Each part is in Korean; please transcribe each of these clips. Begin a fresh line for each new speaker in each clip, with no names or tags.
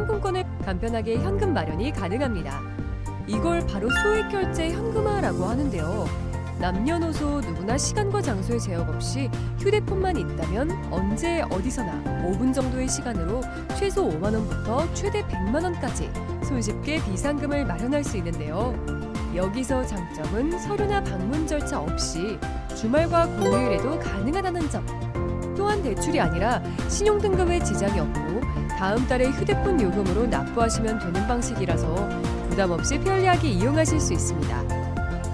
상품권을 간편하게 현금 마련이 가능합니다. 이걸 바로 소액결제 현금화라고 하는데요. 남녀노소 누구나 시간과 장소의 제약 없이 휴대폰만 있다면 언제 어디서나 5분 정도의 시간으로 최소 5만 원부터 최대 100만 원까지 손쉽게 비상금을 마련할 수 있는데요. 여기서 장점은 서류나 방문 절차 없이 주말과 공휴일에도 가능하다는 점. 또한 대출이 아니라 신용등급에 지장이 없고 다음 달에 휴대폰 요금으로 납부하시면 되는 방식이라서 부담 없이 편리하게 이용하실 수 있습니다.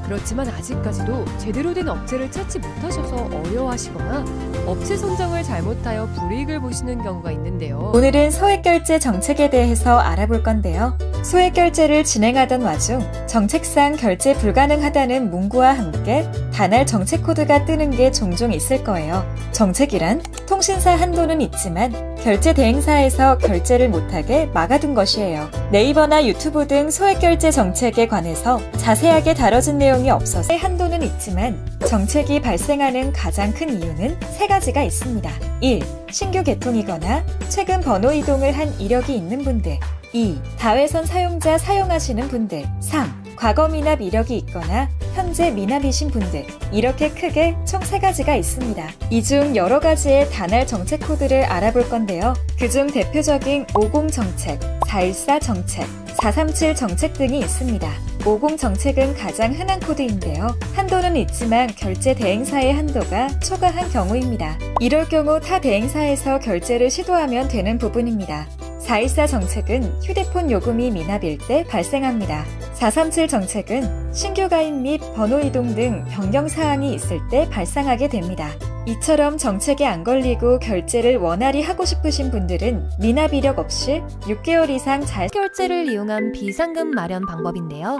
그렇지만 아직까지도 제대로 된 업체를 찾지 못하셔서 어려워하시거나 업체 선정을 잘못하여 불이익을 보시는 경우가 있는데요.
오늘은 소액결제 정책에 대해서 알아볼 건데요. 소액결제를 진행하던 와중 정책상 결제 불가능하다는 문구와 함께 단할 정책 코드가 뜨는 게 종종 있을 거예요. 정책이란 통신사 한도는 있지만 결제 대행사에서 결제를 못하게 막아둔 것이에요. 네이버나 유튜브 등 소액결제 정책에 관해서 자세하게 다뤄진 내용이 없어서 한도는 있지만 정책이 발생하는 가장 큰 이유는 세 가지가 있습니다. 1. 신규 개통이거나 최근 번호 이동을 한 이력이 있는 분들. 2. 다회선 사용자 사용하시는 분들. 3. 과거 미납 이력이 있거나 현재 미납이신 분들. 이렇게 크게 총 3가지가 있습니다. 이 중 여러 가지의 단할 정책 코드를 알아볼 건데요. 그중 대표적인 50 정책, 414 정책, 437 정책 등이 있습니다. 50 정책은 가장 흔한 코드인데요. 한도는 있지만 결제 대행사의 한도가 초과한 경우입니다. 이럴 경우 타 대행사에서 결제를 시도하면 되는 부분입니다. 414 정책은 휴대폰 요금이 미납일 때 발생합니다. 437 정책은 신규 가입 및 번호 이동 등 변경 사항이 있을 때 발생하게 됩니다. 이처럼 정책에 안 걸리고 결제를 원활히 하고 싶으신 분들은 미납 이력 없이 6개월 이상 잘
결제를 이용한 비상금 마련 방법인데요.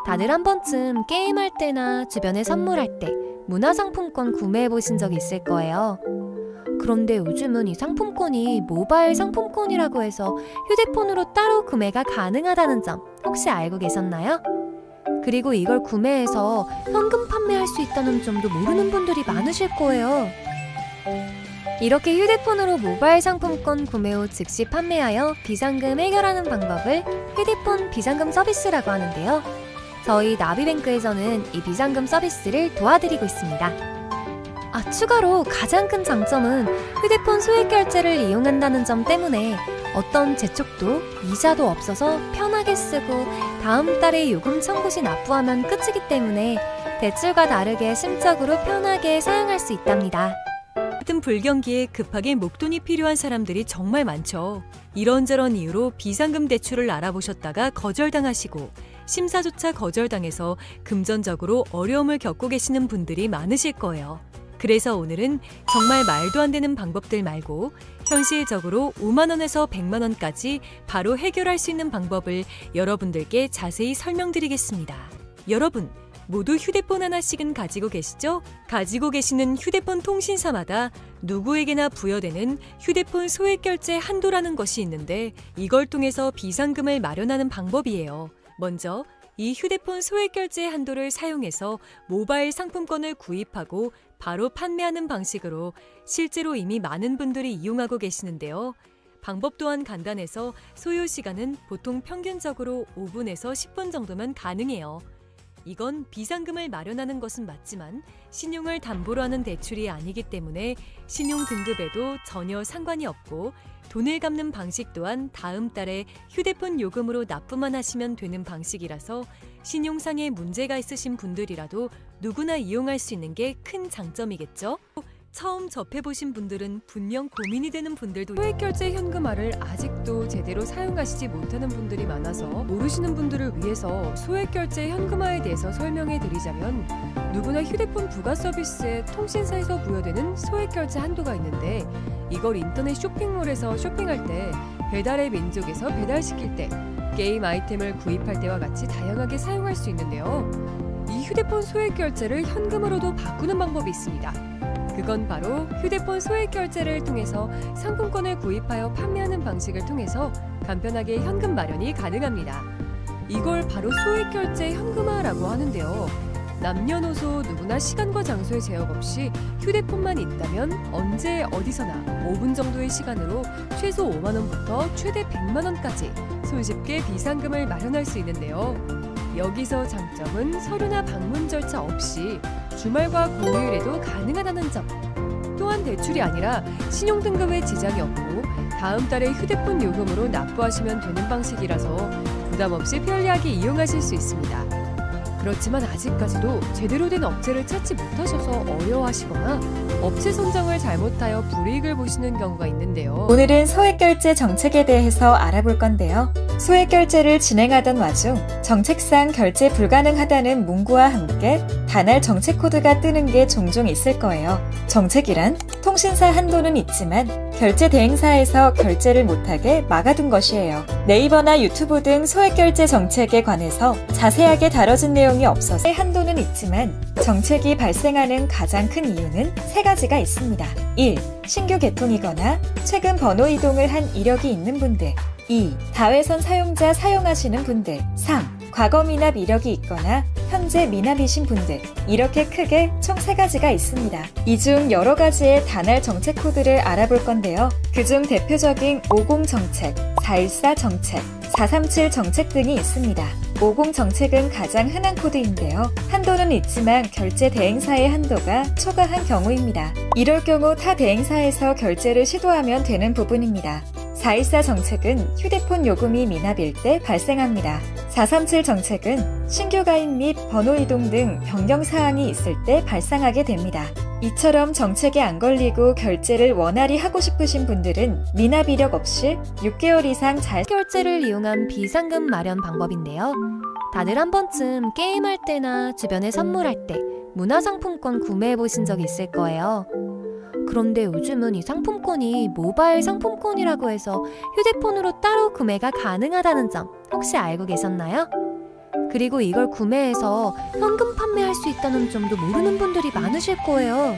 다들 한 번쯤 게임할 때나 주변에 선물할 때 문화상품권 구매해 보신 적 있을 거예요. 그런데 요즘은 이 상품권이 모바일 상품권이라고 해서 휴대폰으로 따로 구매가 가능하다는 점 혹시 알고 계셨나요? 그리고 이걸 구매해서 현금 판매할 수 있다는 점도 모르는 분들이 많으실 거예요. 이렇게 휴대폰으로 모바일 상품권 구매 후 즉시 판매하여 비상금 해결하는 방법을 휴대폰 비상금 서비스라고 하는데요. 저희 나비뱅크에서는 이 비상금 서비스를 도와드리고 있습니다. 추가로 가장 큰 장점은 휴대폰 소액결제를 이용한다는 점 때문에 어떤 재촉도 이자도 없어서 편하게 쓰고 다음 달에 요금 청구 시 납부하면 끝이기 때문에 대출과 다르게 심적으로 편하게 사용할 수 있답니다.
같은 불경기에 급하게 목돈이 필요한 사람들이 정말 많죠. 이런저런 이유로 비상금 대출을 알아보셨다가 거절당하시고 심사조차 거절당해서 금전적으로 어려움을 겪고 계시는 분들이 많으실 거예요. 그래서 오늘은 정말 말도 안 되는 방법들 말고 현실적으로 5만 원에서 100만 원까지 바로 해결할 수 있는 방법을 여러분들께 자세히 설명드리겠습니다. 여러분, 모두 휴대폰 하나씩은 가지고 계시죠? 가지고 계시는 휴대폰 통신사마다 누구에게나 부여되는 휴대폰 소액결제 한도라는 것이 있는데 이걸 통해서 비상금을 마련하는 방법이에요. 먼저 이 휴대폰 소액결제 한도를 사용해서 모바일 상품권을 구입하고 바로 판매하는 방식으로 실제로 이미 많은 분들이 이용하고 계시는데요. 방법 또한 간단해서 소요 시간은 보통 평균적으로 5분에서 10분 정도면 가능해요. 이건 비상금을 마련하는 것은 맞지만 신용을 담보로 하는 대출이 아니기 때문에 신용 등급에도 전혀 상관이 없고 돈을 갚는 방식 또한 다음 달에 휴대폰 요금으로 납부만 하시면 되는 방식이라서 신용상에 문제가 있으신 분들이라도 누구나 이용할 수 있는 게 큰 장점이겠죠? 처음 접해보신 분들은 분명 고민이 되는 분들도 소액결제 현금화를 아직도 제대로 사용하시지 못하는 분들이 많아서 모르시는 분들을 위해서 소액결제 현금화에 대해서 설명해 드리자면 누구나 휴대폰 부가 서비스에 통신사에서 부여되는 소액결제 한도가 있는데 이걸 인터넷 쇼핑몰에서 쇼핑할 때 배달의 민족에서 배달시킬 때 게임 아이템을 구입할 때와 같이 다양하게 사용할 수 있는데요. 이 휴대폰 소액결제를 현금으로도 바꾸는 방법이 있습니다. 그건 바로 휴대폰 소액결제를 통해서 상품권을 구입하여 판매하는 방식을 통해서 간편하게 현금 마련이 가능합니다. 이걸 바로 소액결제 현금화라고 하는데요. 남녀노소 누구나 시간과 장소의 제약 없이 휴대폰만 있다면 언제 어디서나 5분 정도의 시간으로 최소 5만 원부터 최대 100만 원까지 손쉽게 비상금을 마련할 수 있는데요. 여기서 장점은 서류나 방문 절차 없이 주말과 공휴일에도 가능하다는 점. 또한 대출이 아니라 신용등급에 지장이 없고 다음 달에 휴대폰 요금으로 납부하시면 되는 방식이라서 부담 없이 편리하게 이용하실 수 있습니다. 그렇지만 아직까지도 제대로 된 업체를 찾지 못하셔서 어려워하시거나 업체 선정을 잘못하여 불이익을 보시는 경우가 있는데요.
오늘은 소액결제 정책에 대해서 알아볼 건데요. 소액결제를 진행하던 와중 정책상 결제 불가능하다는 문구와 함께 단할 정책 코드가 뜨는 게 종종 있을 거예요. 정책이란 통신사 한도는 있지만 결제 대행사에서 결제를 못하게 막아둔 것이에요. 네이버나 유튜브 등 소액결제 정책에 관해서 자세하게 다뤄진 내용이 없어서 한도는 있지만 정책이 발생하는 가장 큰 이유는 세 가지가 있습니다. 1. 신규 개통이거나 최근 번호 이동을 한 이력이 있는 분들. 2. 다회선 사용자 사용하시는 분들. 3. 과거 미납 이력이 있거나 현재 미납이신 분들. 이렇게 크게 총 3가지가 있습니다. 이 중 여러 가지의 단할 정책 코드를 알아볼 건데요. 그중 대표적인 50 정책, 414 정책, 437 정책 등이 있습니다. 50 정책은 가장 흔한 코드인데요. 한도는 있지만 결제 대행사의 한도가 초과한 경우입니다. 이럴 경우 타 대행사에서 결제를 시도하면 되는 부분입니다. 414 정책은 휴대폰 요금이 미납일 때 발생합니다. 437 정책은 신규 가입 및 번호 이동 등 변경 사항이 있을 때 발생하게 됩니다. 이처럼 정책에 안 걸리고 결제를 원활히 하고 싶으신 분들은 미납 이력 없이 6개월 이상 잘
결제를 이용한 비상금 마련 방법인데요. 다들 한 번쯤 게임할 때나 주변에 선물할 때 문화상품권 구매해 보신 적 있을 거예요. 그런데 요즘은 이 상품권이 모바일 상품권이라고 해서 휴대폰으로 따로 구매가 가능하다는 점 혹시 알고 계셨나요? 그리고 이걸 구매해서 현금 판매할 수 있다는 점도 모르는 분들이 많으실 거예요.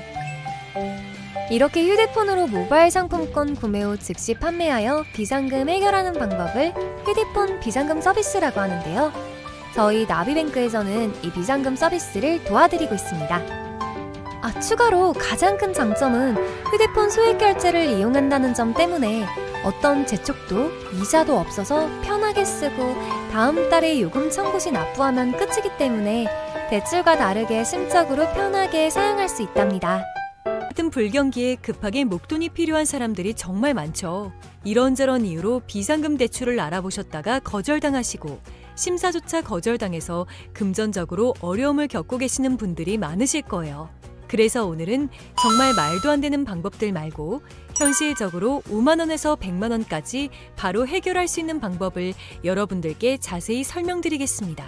이렇게 휴대폰으로 모바일 상품권 구매 후 즉시 판매하여 비상금 해결하는 방법을 휴대폰 비상금 서비스라고 하는데요. 저희 나비뱅크에서는 이 비상금 서비스를 도와드리고 있습니다. 추가로 가장 큰 장점은 휴대폰 소액 결제를 이용한다는 점 때문에 어떤 재촉도 이자도 없어서 편하게 쓰고 다음 달에 요금 청구 시 납부하면 끝이기 때문에 대출과 다르게 심적으로 편하게 사용할 수 있답니다.
같은 불경기에 급하게 목돈이 필요한 사람들이 정말 많죠. 이런저런 이유로 비상금 대출을 알아보셨다가 거절당하시고 심사조차 거절당해서 금전적으로 어려움을 겪고 계시는 분들이 많으실 거예요. 그래서 오늘은 정말 말도 안 되는 방법들 말고 현실적으로 5만 원에서 100만 원까지 바로 해결할 수 있는 방법을 여러분들께 자세히 설명드리겠습니다.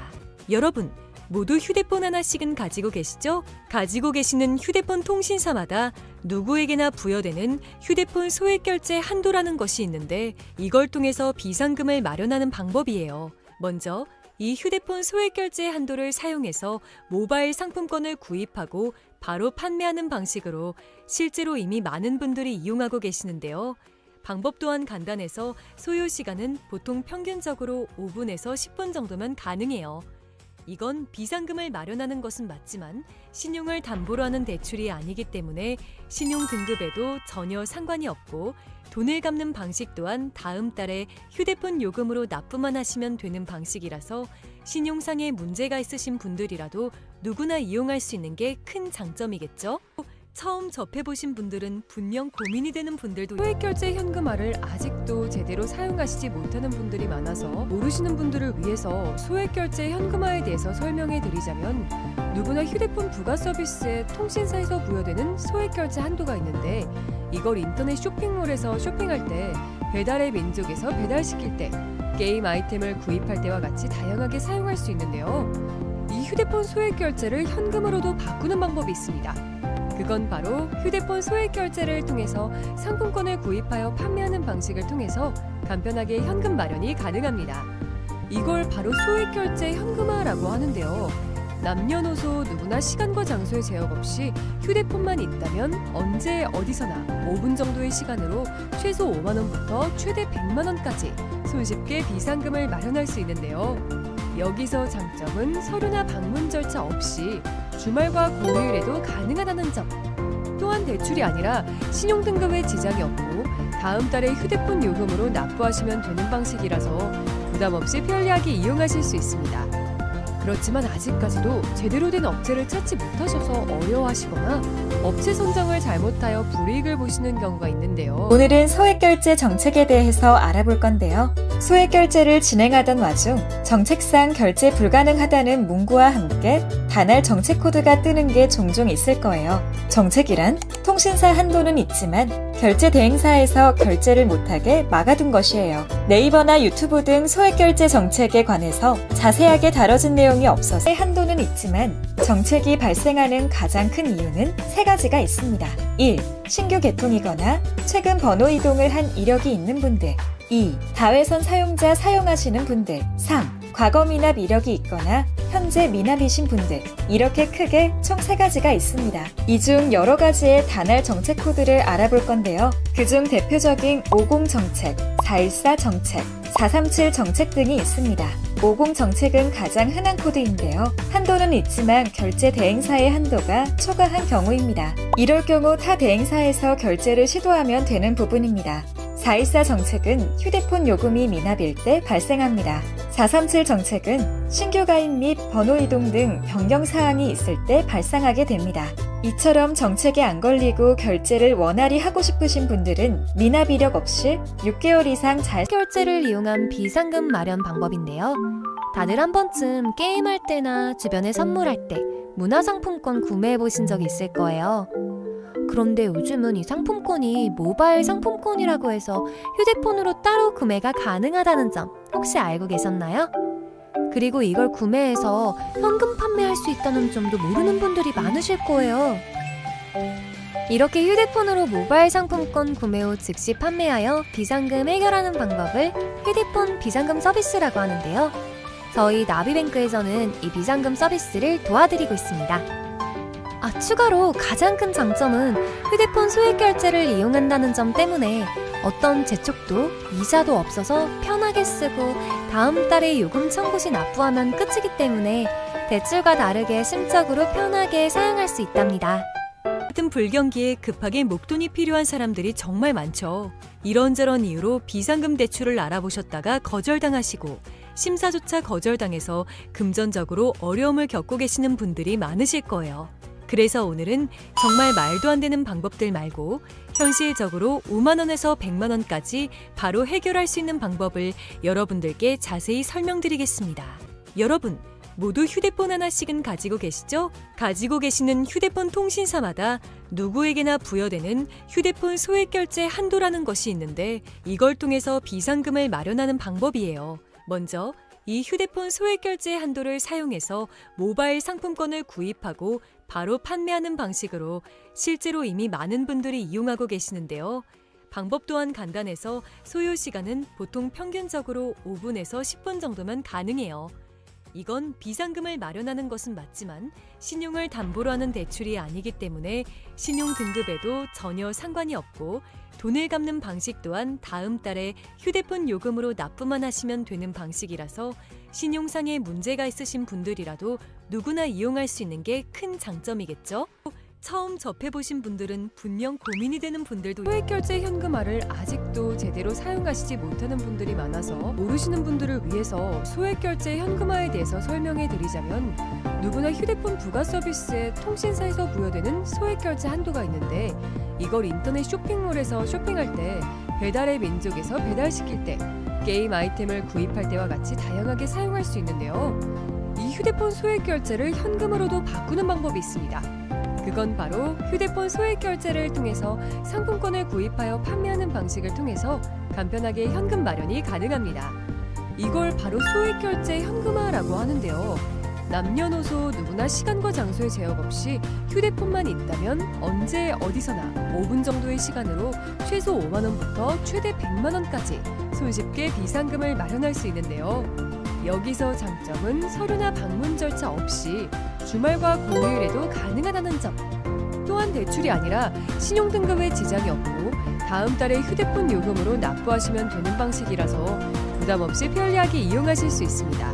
여러분, 모두 휴대폰 하나씩은 가지고 계시죠? 가지고 계시는 휴대폰 통신사마다 누구에게나 부여되는 휴대폰 소액결제 한도라는 것이 있는데 이걸 통해서 비상금을 마련하는 방법이에요. 먼저 이 휴대폰 소액결제 한도를 사용해서 모바일 상품권을 구입하고 바로 판매하는 방식으로 실제로 이미 많은 분들이 이용하고 계시는데요. 방법 또한 간단해서 소요 시간은 보통 평균적으로 5분에서 10분 정도면 가능해요. 이건 비상금을 마련하는 것은 맞지만 신용을 담보로 하는 대출이 아니기 때문에 신용 등급에도 전혀 상관이 없고 돈을 갚는 방식 또한 다음 달에 휴대폰 요금으로 납부만 하시면 되는 방식이라서 신용상에 문제가 있으신 분들이라도 누구나 이용할 수 있는 게 큰 장점이겠죠? 처음 접해보신 분들은 분명 고민이 되는 분들도 소액결제 현금화를 아직도 제대로 사용하시지 못하는 분들이 많아서 모르시는 분들을 위해서 소액결제 현금화에 대해서 설명해 드리자면 누구나 휴대폰 부가 서비스에 통신사에서 부여되는 소액결제 한도가 있는데 이걸 인터넷 쇼핑몰에서 쇼핑할 때 배달의 민족에서 배달시킬 때 게임 아이템을 구입할 때와 같이 다양하게 사용할 수 있는데요. 이 휴대폰 소액결제를 현금으로도 바꾸는 방법이 있습니다. 그건 바로 휴대폰 소액 결제를 통해서 상품권을 구입하여 판매하는 방식을 통해서 간편하게 현금 마련이 가능합니다. 이걸 바로 소액 결제 현금화라고 하는데요. 남녀노소 누구나 시간과 장소의 제약 없이 휴대폰만 있다면 언제 어디서나 5분 정도의 시간으로 최소 5만 원부터 최대 100만 원까지 손쉽게 비상금을 마련할 수 있는데요. 여기서 장점은 서류나 방문 절차 없이 주말과 공휴일에도 가능하다는 점. 또한 대출이 아니라 신용등급에 지장이 없고 다음 달에 휴대폰 요금으로 납부하시면 되는 방식이라서 부담 없이 편리하게 이용하실 수 있습니다. 그렇지만 아직까지도 제대로 된 업체를 찾지 못하셔서 어려워하시거나 업체 선정을 잘못하여 불이익을 보시는 경우가 있는데요.
오늘은 소액결제 정책에 대해서 알아볼 건데요. 소액결제를 진행하던 와중 정책상 결제 불가능하다는 문구와 함께 단할 정책 코드가 뜨는 게 종종 있을 거예요. 정책이란 통신사 한도는 있지만 결제 대행사에서 결제를 못하게 막아둔 것이에요. 네이버나 유튜브 등 소액결제 정책에 관해서 자세하게 다뤄진 내용이 없어서 한도는 있지만 정책이 발생하는 가장 큰 이유는 세 가지가 있습니다. 1. 신규 개통이거나 최근 번호 이동을 한 이력이 있는 분들. 2. 다회선 사용자 사용하시는 분들. 3. 과거 미납 이력이 있거나 현재 미납이신 분들. 이렇게 크게 총 3가지가 있습니다. 이 중 여러 가지의 단할 정책 코드를 알아볼 건데요. 그중 대표적인 50 정책, 414 정책, 437 정책 등이 있습니다. 50 정책은 가장 흔한 코드인데요. 한도는 있지만 결제 대행사의 한도가 초과한 경우입니다. 이럴 경우 타 대행사에서 결제를 시도하면 되는 부분입니다. 414 정책은 휴대폰 요금이 미납일 때 발생합니다. 437 정책은 신규 가입 및 번호 이동 등 변경 사항이 있을 때 발생하게 됩니다. 이처럼 정책에 안 걸리고 결제를 원활히 하고 싶으신 분들은 미납 이력 없이 6개월 이상 잘
결제를 이용한 비상금 마련 방법인데요. 다들 한 번쯤 게임할 때나 주변에 선물할 때 문화상품권 구매해 보신 적 있을 거예요. 그런데 요즘은 이 상품권이 모바일 상품권이라고 해서 휴대폰으로 따로 구매가 가능하다는 점 혹시 알고 계셨나요? 그리고 이걸 구매해서 현금 판매할 수 있다는 점도 모르는 분들이 많으실 거예요. 이렇게 휴대폰으로 모바일 상품권 구매 후 즉시 판매하여 비상금 해결하는 방법을 휴대폰 비상금 서비스라고 하는데요. 저희 나비뱅크에서는 이 비상금 서비스를 도와드리고 있습니다. 추가로 가장 큰 장점은 휴대폰 소액 결제를 이용한다는 점 때문에 어떤 재촉도 이자도 없어서 편하게 쓰고 다음 달에 요금 청구 시 납부하면 끝이기 때문에 대출과 다르게 심적으로 편하게 사용할 수 있답니다.
같은 불경기에 급하게 목돈이 필요한 사람들이 정말 많죠. 이런저런 이유로 비상금 대출을 알아보셨다가 거절당하시고 심사조차 거절당해서 금전적으로 어려움을 겪고 계시는 분들이 많으실 거예요. 그래서 오늘은 정말 말도 안 되는 방법들 말고 현실적으로 5만 원에서 100만 원까지 바로 해결할 수 있는 방법을 여러분들께 자세히 설명드리겠습니다. 여러분, 모두 휴대폰 하나씩은 가지고 계시죠? 가지고 계시는 휴대폰 통신사마다 누구에게나 부여되는 휴대폰 소액 결제 한도라는 것이 있는데 이걸 통해서 비상금을 마련하는 방법이에요. 먼저 이 휴대폰 소액 결제 한도를 사용해서 모바일 상품권을 구입하고 바로 판매하는 방식으로 실제로 이미 많은 분들이 이용하고 계시는데요. 방법 또한 간단해서 소요 시간은 보통 평균적으로 5분에서 10분 정도면 가능해요. 이건 비상금을 마련하는 것은 맞지만 신용을 담보로 하는 대출이 아니기 때문에 신용 등급에도 전혀 상관이 없고 돈을 갚는 방식 또한 다음 달에 휴대폰 요금으로 납부만 하시면 되는 방식이라서 신용상에 문제가 있으신 분들이라도 누구나 이용할 수 있는 게 큰 장점이겠죠? 처음 접해보신 분들은 분명 고민이 되는 분들도 소액결제 현금화를 아직도 제대로 사용하시지 못하는 분들이 많아서 모르시는 분들을 위해서 소액결제 현금화에 대해서 설명해 드리자면 누구나 휴대폰 부가 서비스에 통신사에서 부여되는 소액결제 한도가 있는데 이걸 인터넷 쇼핑몰에서 쇼핑할 때 배달의 민족에서 배달시킬 때 게임 아이템을 구입할 때와 같이 다양하게 사용할 수 있는데요. 이 휴대폰 소액결제를 현금으로도 바꾸는 방법이 있습니다. 그건 바로 휴대폰 소액 결제를 통해서 상품권을 구입하여 판매하는 방식을 통해서 간편하게 현금 마련이 가능합니다. 이걸 바로 소액 결제 현금화라고 하는데요. 남녀노소 누구나 시간과 장소의 제약 없이 휴대폰만 있다면 언제 어디서나 5분 정도의 시간으로 최소 5만 원부터 최대 100만 원까지 손쉽게 비상금을 마련할 수 있는데요. 여기서 장점은 서류나 방문 절차 없이 주말과 공휴일에도 가능하다는 점. 또한 대출이 아니라 신용등급에 지장이 없고 다음 달에 휴대폰 요금으로 납부하시면 되는 방식이라서 부담 없이 편리하게 이용하실 수 있습니다.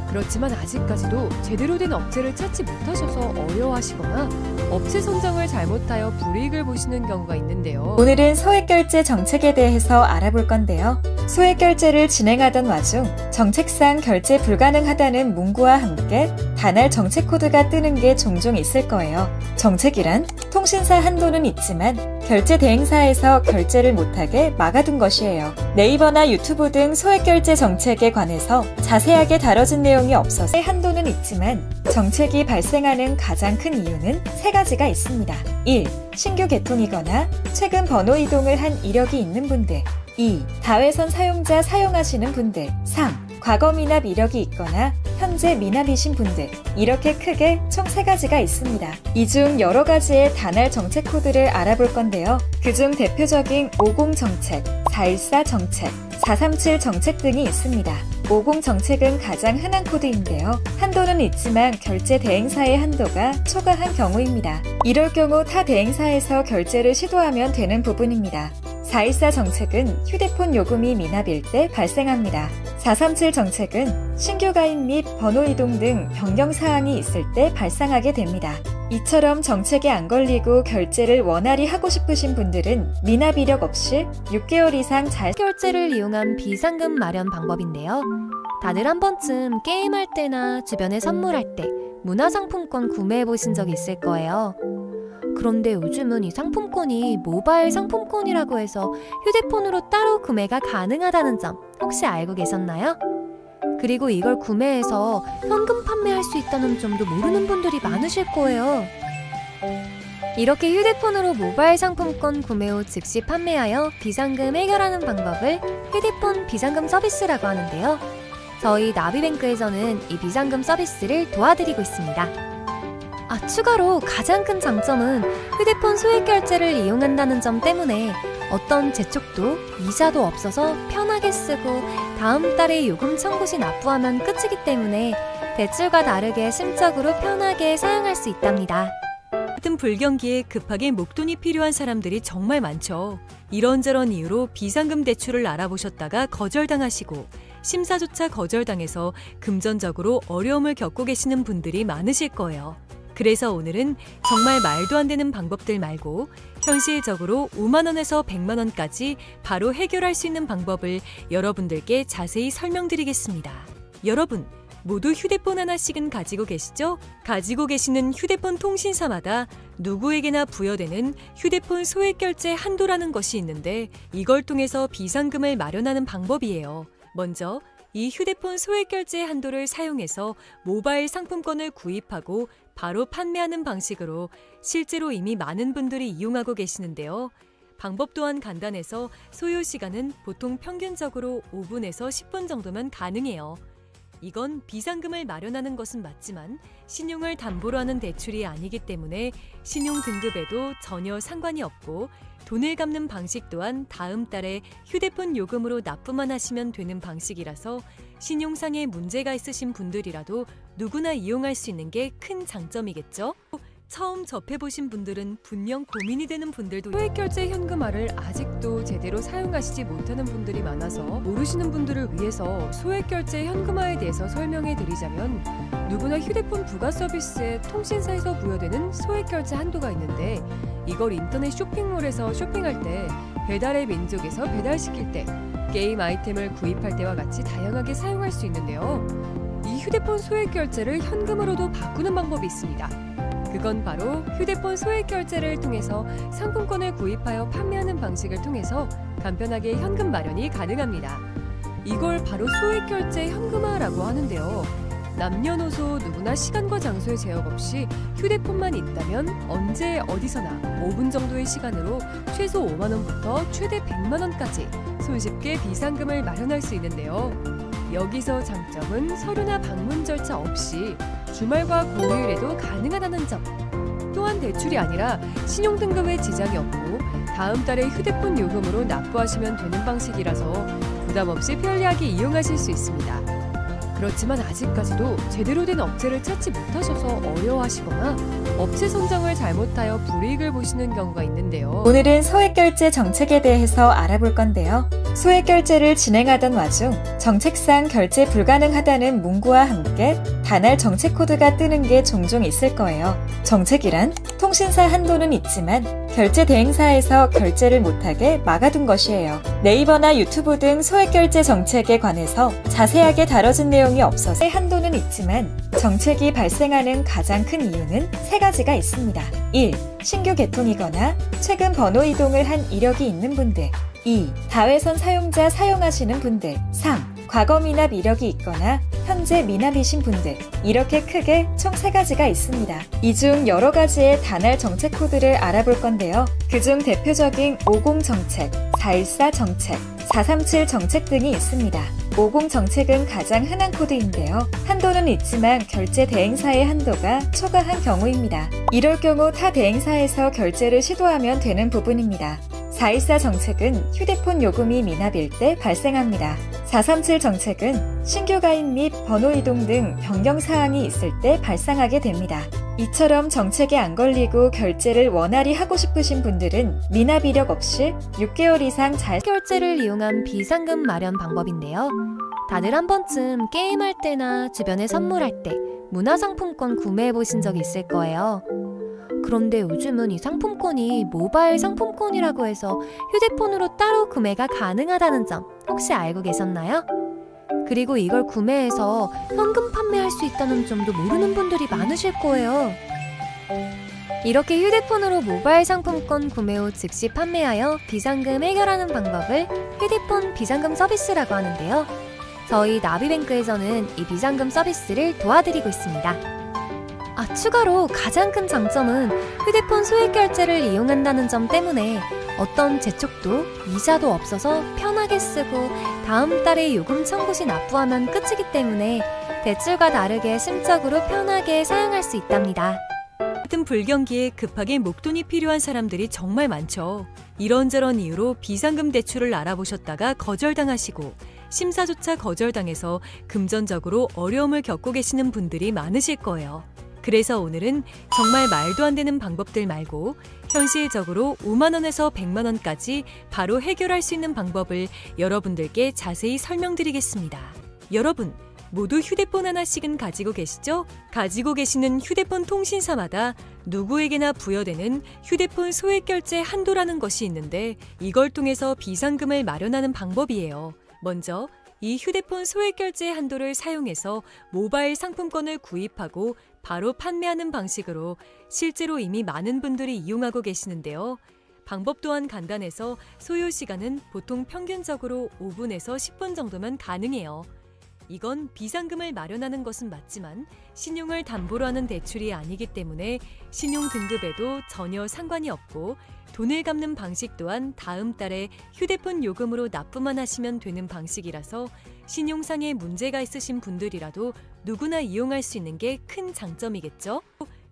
그렇지만 아직까지도 제대로 된 업체를 찾지 못하셔서 어려워하시거나 업체 선정을 잘못하여 불이익을 보시는 경우가 있는데요.
오늘은 소액결제 정책에 대해서 알아볼 건데요. 소액결제를 진행하던 와중 정책상 결제 불가능하다는 문구와 함께 단할 정책 코드가 뜨는 게 종종 있을 거예요. 정책이란 통신사 한도는 있지만 결제 대행사에서 결제를 못하게 막아둔 것이에요. 네이버나 유튜브 등 소액결제 정책에 관해서 자세하게 다뤄진 내용이 없어서 한도는 있지만 정책이 발생하는 가장 큰 이유는 세 가지가 있습니다. 1. 신규 개통이거나 최근 번호 이동을 한 이력이 있는 분들. 2. 다회선 사용자 사용하시는 분들. 3. 과거 미납 이력이 있거나 현재 미납이신 분들. 이렇게 크게 총 3가지가 있습니다. 이 중 여러 가지의 단할 정책 코드를 알아볼 건데요. 그중 대표적인 50 정책, 414 정책, 437 정책 등이 있습니다. 50 정책은 가장 흔한 코드인데요. 한도는 있지만 결제 대행사의 한도가 초과한 경우입니다. 이럴 경우 타 대행사에서 결제를 시도하면 되는 부분입니다. 414 정책은 휴대폰 요금이 미납일 때 발생합니다. 437 정책은 신규 가입 및 번호 이동 등 변경 사항이 있을 때 발생하게 됩니다. 이처럼 정책에 안 걸리고 결제를 원활히 하고 싶으신 분들은 미납 이력 없이 6개월 이상 잘
결제를 이용한 비상금 마련 방법인데요. 다들 한 번쯤 게임할 때나 주변에 선물할 때 문화상품권 구매해 보신 적 있을 거예요. 그런데 요즘은 이 상품권이 모바일 상품권이라고 해서 휴대폰으로 따로 구매가 가능하다는 점 혹시 알고 계셨나요? 그리고 이걸 구매해서 현금 판매할 수 있다는 점도 모르는 분들이 많으실 거예요. 이렇게 휴대폰으로 모바일 상품권 구매 후 즉시 판매하여 비상금 해결하는 방법을 휴대폰 비상금 서비스라고 하는데요. 저희 나비뱅크에서는 이 비상금 서비스를 도와드리고 있습니다. 추가로 가장 큰 장점은 휴대폰 소액 결제를 이용한다는 점 때문에 어떤 재촉도 이자도 없어서 편하게 쓰고 다음 달에 요금 청구 시 납부하면 끝이기 때문에 대출과 다르게 심적으로 편하게 사용할 수 있답니다.
같은 불경기에 급하게 목돈이 필요한 사람들이 정말 많죠. 이런저런 이유로 비상금 대출을 알아보셨다가 거절당하시고 심사조차 거절당해서 금전적으로 어려움을 겪고 계시는 분들이 많으실 거예요. 그래서 오늘은 정말 말도 안 되는 방법들 말고 현실적으로 5만 원에서 100만 원까지 바로 해결할 수 있는 방법을 여러분들께 자세히 설명드리겠습니다. 여러분, 모두 휴대폰 하나씩은 가지고 계시죠? 가지고 계시는 휴대폰 통신사마다 누구에게나 부여되는 휴대폰 소액결제 한도라는 것이 있는데 이걸 통해서 비상금을 마련하는 방법이에요. 먼저 이 휴대폰 소액결제 한도를 사용해서 모바일 상품권을 구입하고 바로 판매하는 방식으로 실제로 이미 많은 분들이 이용하고 계시는데요. 방법 또한 간단해서 소요 시간은 보통 평균적으로 5분에서 10분 정도면 가능해요. 이건 비상금을 마련하는 것은 맞지만 신용을 담보로 하는 대출이 아니기 때문에 신용 등급에도 전혀 상관이 없고 돈을 갚는 방식 또한 다음 달에 휴대폰 요금으로 납부만 하시면 되는 방식이라서 신용상의 문제가 있으신 분들이라도 누구나 이용할 수 있는 게 큰 장점이겠죠? 처음 접해보신 분들은 분명 고민이 되는 분들도
소액결제 현금화를 아직도 제대로 사용하시지 못하는 분들이 많아서 모르시는 분들을 위해서 소액결제 현금화에 대해서 설명해 드리자면 누구나 휴대폰 부가 서비스에 통신사에서 부여되는 소액결제 한도가 있는데 이걸 인터넷 쇼핑몰에서 쇼핑할 때 배달의 민족에서 배달시킬 때 게임 아이템을 구입할 때와 같이 다양하게 사용할 수 있는데요. 이 휴대폰 소액결제를 현금으로도 바꾸는 방법이 있습니다. 그건 바로 휴대폰 소액결제를 통해서 상품권을 구입하여 판매하는 방식을 통해서 간편하게 현금 마련이 가능합니다. 이걸 바로 소액결제 현금화라고 하는데요. 남녀노소 누구나 시간과 장소의 제약 없이 휴대폰만 있다면 언제 어디서나 5분 정도의 시간으로 최소 5만 원부터 최대 100만 원까지 손쉽게 비상금을 마련할 수 있는데요. 여기서 장점은 서류나 방문 절차 없이 주말과 공휴일에도 가능하다는 점. 또한 대출이 아니라 신용등급에 지장이 없고 다음 달에 휴대폰 요금으로 납부하시면 되는 방식이라서 부담 없이 편리하게 이용하실 수 있습니다. 그렇지만 아직까지도 제대로 된 업체를 찾지 못하셔서 어려워하시거나 업체 선정을 잘못하여 불이익을 보시는 경우가 있는데요.
오늘은 소액결제 정책에 대해서 알아볼 건데요. 소액결제를 진행하던 와중 정책상 결제 불가능하다는 문구와 함께 단할 정책 코드가 뜨는 게 종종 있을 거예요. 정책이란 통신사 한도는 있지만 결제 대행사에서 결제를 못하게 막아둔 것이에요. 네이버나 유튜브 등 소액결제 정책에 관해서 자세하게 다뤄진 내용이 없어서 한도는 있지만 정책이 발생하는 가장 큰 이유는 세 가지가 있습니다. 1. 신규 개통이거나 최근 번호 이동을 한 이력이 있는 분들. 2. 다회선 사용자 사용하시는 분들. 3. 과거 미납 이력이 있거나 현재 미납이신 분들. 이렇게 크게 총 3가지가 있습니다. 이 중 여러 가지의 단할 정책 코드를 알아볼 건데요. 그중 대표적인 50 정책, 414 정책, 437 정책 등이 있습니다. 50 정책은 가장 흔한 코드인데요. 한도는 있지만 결제 대행사의 한도가 초과한 경우입니다. 이럴 경우 타 대행사에서 결제를 시도하면 되는 부분입니다. 414 정책은 휴대폰 요금이 미납일 때 발생합니다. 437 정책은 신규 가입 및 번호 이동 등 변경 사항이 있을 때 발생하게 됩니다. 이처럼 정책에 안 걸리고 결제를 원활히 하고 싶으신 분들은 미납 이력 없이 6개월 이상 잘
결제를 이용한 비상금 마련 방법인데요. 다들 한 번쯤 게임할 때나 주변에 선물할 때 문화상품권 구매해 보신 적 있을 거예요. 그런데 요즘은 이 상품권이 모바일 상품권이라고 해서 휴대폰으로 따로 구매가 가능하다는 점 혹시 알고 계셨나요? 그리고 이걸 구매해서 현금 판매할 수 있다는 점도 모르는 분들이 많으실 거예요. 이렇게 휴대폰으로 모바일 상품권 구매 후 즉시 판매하여 비상금 해결하는 방법을 휴대폰 비상금 서비스라고 하는데요. 저희 나비뱅크에서는 이 비상금 서비스를 도와드리고 있습니다. 추가로 가장 큰 장점은 휴대폰 소액 결제를 이용한다는 점 때문에 어떤 재촉도 이자도 없어서 편하게 쓰고 다음 달에 요금 청구 시 납부하면 끝이기 때문에 대출과 다르게 심적으로 편하게 사용할 수 있답니다.
같은 불경기에 급하게 목돈이 필요한 사람들이 정말 많죠. 이런저런 이유로 비상금 대출을 알아보셨다가 거절당하시고 심사조차 거절당해서 금전적으로 어려움을 겪고 계시는 분들이 많으실 거예요. 그래서 오늘은 정말 말도 안 되는 방법들 말고 현실적으로 5만 원에서 100만 원까지 바로 해결할 수 있는 방법을 여러분들께 자세히 설명드리겠습니다. 여러분, 모두 휴대폰 하나씩은 가지고 계시죠? 가지고 계시는 휴대폰 통신사마다 누구에게나 부여되는 휴대폰 소액결제 한도라는 것이 있는데 이걸 통해서 비상금을 마련하는 방법이에요. 먼저 이 휴대폰 소액결제 한도를 사용해서 모바일 상품권을 구입하고 바로 판매하는 방식으로 실제로 이미 많은 분들이 이용하고 계시는데요. 방법 또한 간단해서 소요 시간은 보통 평균적으로 5분에서 10분 정도면 가능해요. 이건 비상금을 마련하는 것은 맞지만 신용을 담보로 하는 대출이 아니기 때문에 신용 등급에도 전혀 상관이 없고 돈을 갚는 방식 또한 다음 달에 휴대폰 요금으로 납부만 하시면 되는 방식이라서 신용상에 문제가 있으신 분들이라도 누구나 이용할 수 있는 게 큰 장점이겠죠?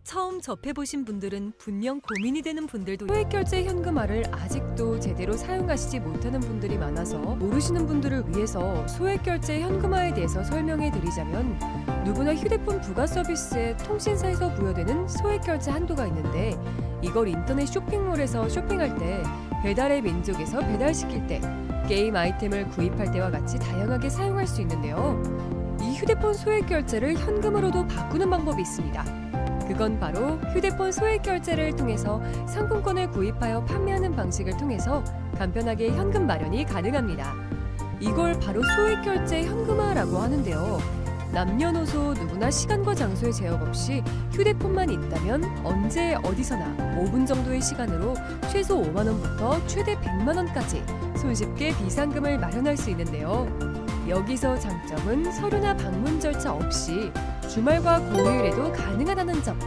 처음 접해보신 분들은 분명 고민이 되는 분들도
소액결제 현금화를 아직도 제대로 사용하시지 못하는 분들이 많아서 모르시는 분들을 위해서 소액결제 현금화에 대해서 설명해 드리자면 누구나 휴대폰 부가 서비스에 통신사에서 부여되는 소액결제 한도가 있는데 이걸 인터넷 쇼핑몰에서 쇼핑할 때 배달의 민족에서 배달시킬 때 게임 아이템을 구입할 때와 같이 다양하게 사용할 수 있는데요. 이 휴대폰 소액결제를 현금으로도 바꾸는 방법이 있습니다. 그건 바로 휴대폰 소액 결제를 통해서 상품권을 구입하여 판매하는 방식을 통해서 간편하게 현금 마련이 가능합니다. 이걸 바로 소액 결제 현금화라고 하는데요. 남녀노소 누구나 시간과 장소의 제약 없이 휴대폰만 있다면 언제 어디서나 5분 정도의 시간으로 최소 5만 원부터 최대 100만 원까지 손쉽게 비상금을 마련할 수 있는데요. 여기서 장점은 서류나 방문 절차 없이 주말과 공휴일에도 가능하다는 점.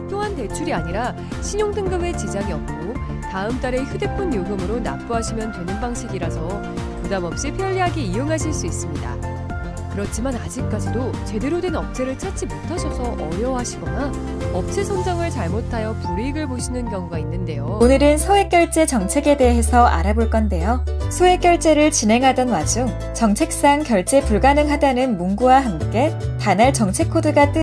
또한 대출이 아니라 신용등급에 지장이 없고 다음 달에 휴대폰 요금으로 납부하시면 되는 방식이라서 부담 없이 편리하게 이용하실 수 있습니다. 그렇지만 아직까지도 제대로 된 업체를 찾지 못하셔서 어려워하시거나 업체 선정을 잘못하여 불이익을 보시는 경우가 있는데요.
오늘은 소액결제 정책에 대해서 알아볼 건데요. 소액 결제를 진행하던 와중 정책상 결제 불가능하다는 문구와 함께 단알 정책 코드가